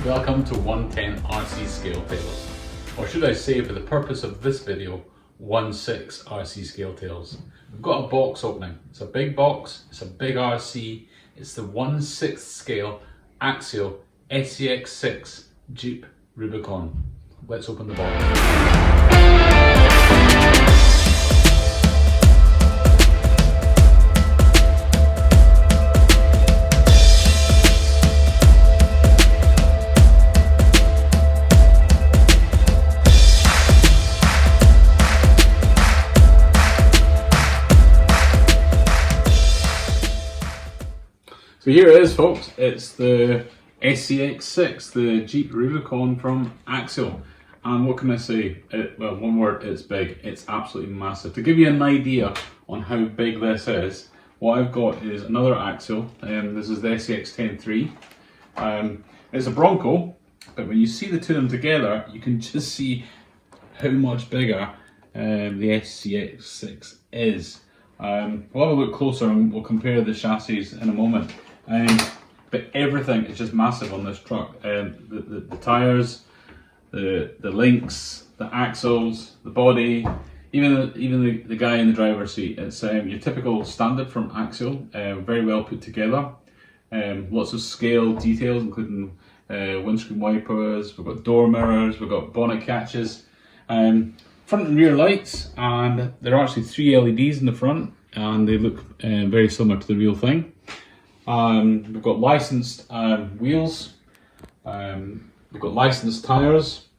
Welcome to 110 RC scale tails, or should I say, for the purpose of this video, 1/6 RC scale tails. We've got a box opening. It's a big box, it's a big RC, it's the 1/6 scale Axial SCX6 Jeep Rubicon. Let's open the box. So here it is, folks. It's the SCX6, the Jeep Rubicon from Axial. And what can I say? Well, one word, it's big. It's absolutely massive. To give you an idea on how big this is, what I've got is another Axial. This is the SCX10 III. It's a Bronco, but when you see the two of them together, you can just see how much bigger the SCX6 is. We'll have a look closer and we'll compare the chassis in a moment. But everything is just massive on this truck. The tyres, the links, the axles, the body, even the guy in the driver's seat. It's your typical standard from Axial, very well put together. Lots of scale details, including windscreen wipers. We've got door mirrors, we've got bonnet catches, front and rear lights, and there are actually 3 LEDs in the front, and they look very similar to the real thing. We've got licensed wheels, we've got licensed tyres,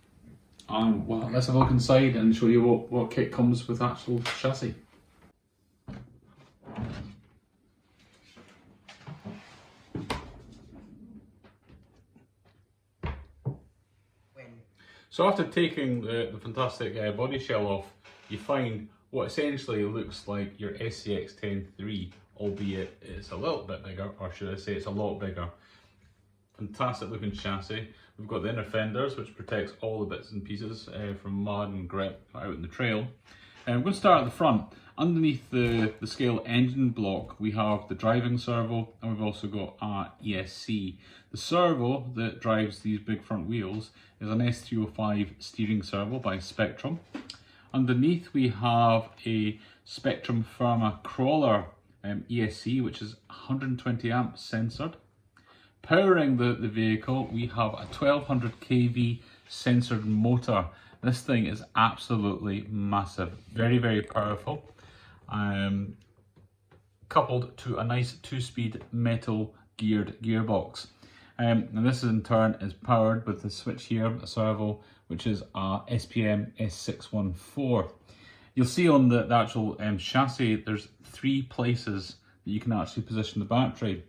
and well, let's have a look inside and show you what kit comes with actual chassis. So after taking the fantastic body shell off, you find what essentially looks like your SCX10 III, albeit it's a little bit bigger, or should I say it's a lot bigger. Fantastic looking chassis. We've got the inner fenders, which protects all the bits and pieces from mud and grit out in the trail. I'm going to start at the front. Underneath the scale engine block, we have the driving servo, and we've also got our ESC. The servo that drives these big front wheels is an S305 steering servo by Spectrum. Underneath we have a Spectrum Firma crawler ESC, which is 120 amps censored. Powering the vehicle, we have a 1200 kV censored motor. This thing is absolutely massive, very, very powerful. Coupled to a nice 2-speed metal geared gearbox. And this in turn is powered with the switch here, a servo, which is a SPM S614. You'll see on the actual chassis, there's 3 places that you can actually position the battery.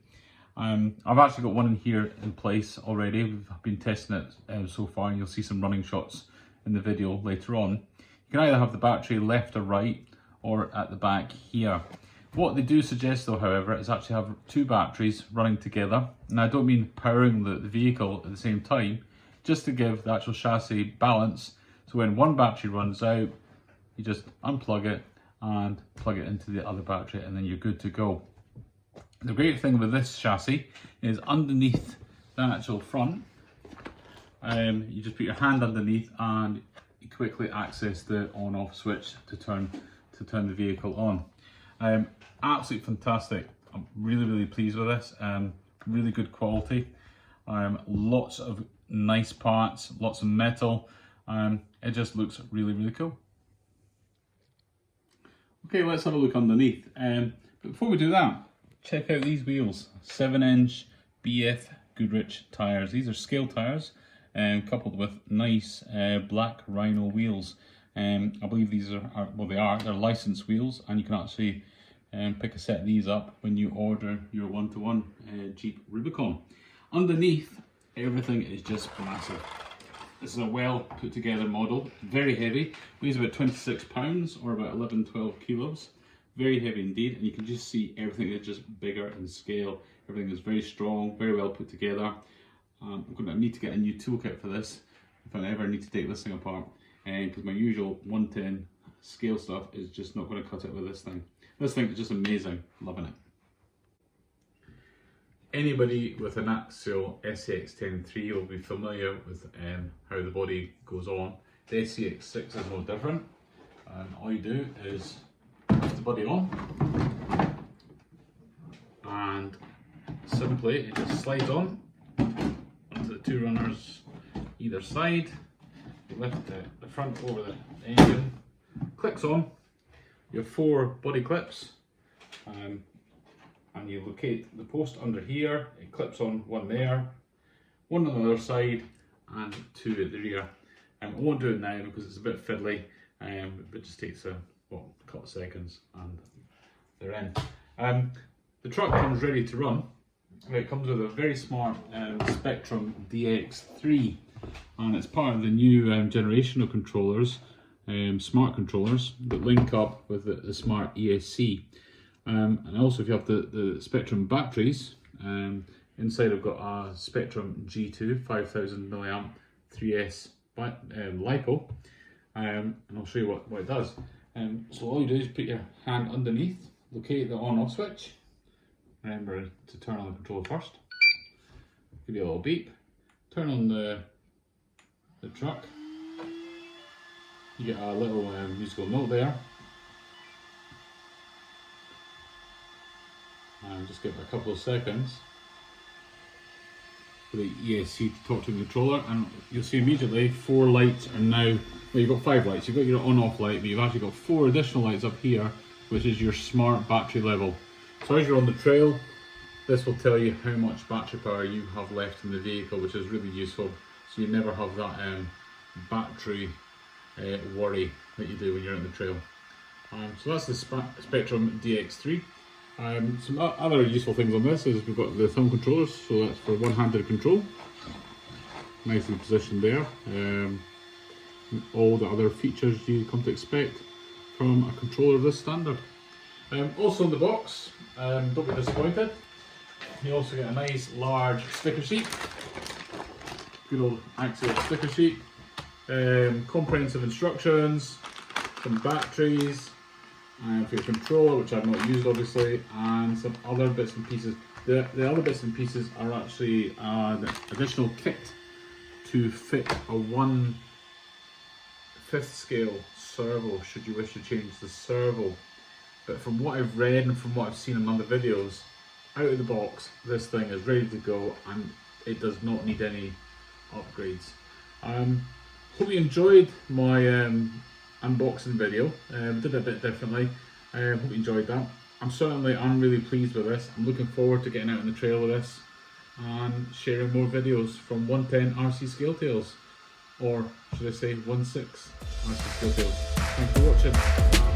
I've actually got one in here in place already. We've been testing it so far, and you'll see some running shots in the video later on. You can either have the battery left or right, or at the back here. What they do suggest though, however, is actually have 2 batteries running together. And I don't mean powering the vehicle at the same time, just to give the actual chassis balance. So when one battery runs out, you just unplug it and plug it into the other battery, and then you're good to go. The great thing with this chassis is underneath the actual front, you just put your hand underneath and you quickly access the on-off switch to turn the vehicle on. Absolutely fantastic. I'm really, really pleased with this. Really good quality. Lots of nice parts, lots of metal. It just looks really, really cool. Okay, let's have a look underneath. But before we do that, check out these wheels. 7-inch BF Goodrich tyres. These are scale tyres, coupled with nice black Rhino wheels. I believe these are well, they're licensed wheels, and you can actually pick a set of these up when you order your 1-to-1 Jeep Rubicon. Underneath, everything is just massive. This is a well put together model, very heavy, weighs about 26 pounds or about 11-12 kilos. Very heavy indeed, and you can just see everything is just bigger in scale. Everything is very strong, very well put together. I'm going to need to get a new toolkit for this if I ever need to take this thing apart, because my usual 110 scale stuff is just not going to cut it with this thing. This thing is just amazing, loving it. Anybody with an Axial SCX6 will be familiar with how the body goes on. The SCX6 is no different. All you do is lift the body on and simply it just slides on onto the two runners either side. You lift the front over the engine, clicks on. You have 4 body clips, and you locate the post under here. It clips on one there, one on the other side, and 2 at the rear. I won't do it now because it's a bit fiddly, but it just takes a couple of seconds and they're in. The truck comes ready to run. It comes with a very smart Spectrum DX3, and it's part of the new generation of controllers, smart controllers that link up with the smart ESC. And also, if you have the Spectrum batteries, inside I've got a Spectrum G2 5000 mAh 3S LiPo, and I'll show you what it does. So all you do is put your hand underneath, locate the on-off switch. Remember to turn on the controller first. Give you a little beep. Turn on the truck. You get a little musical note there. And just give it a couple of seconds for the ESC to talk to the controller, and you'll see immediately 4 lights are now, well, you've got 5 lights. You've got your on-off light, but you've actually got 4 additional lights up here, which is your smart battery level. So as you're on the trail, this will tell you how much battery power you have left in the vehicle, which is really useful. So you never have that battery worry that you do when you're on the trail. So that's the Spectrum DX3. Some other useful things on this is we've got the thumb controllers, so that's for one-handed control. Nicely positioned there. All the other features you come to expect from a controller of this standard. Also in the box, don't be disappointed, you also get a nice large sticker sheet. Good old Axial sticker sheet. Comprehensive instructions, some batteries, for your controller, which I've not used obviously, and some other bits and pieces. The other bits and pieces are actually the additional kit to fit a 1/5 scale servo should you wish to change the servo. But from what I've read and from what I've seen in other videos, out of the box this thing is ready to go and it does not need any upgrades. Hope you enjoyed my unboxing video. Did it a bit differently. Hope you enjoyed that. I'm really pleased with this. I'm looking forward to getting out on the trail with this and sharing more videos from 110 RC Scale Tails, or should I say 1/6 RC Scale Tails. Thanks for watching.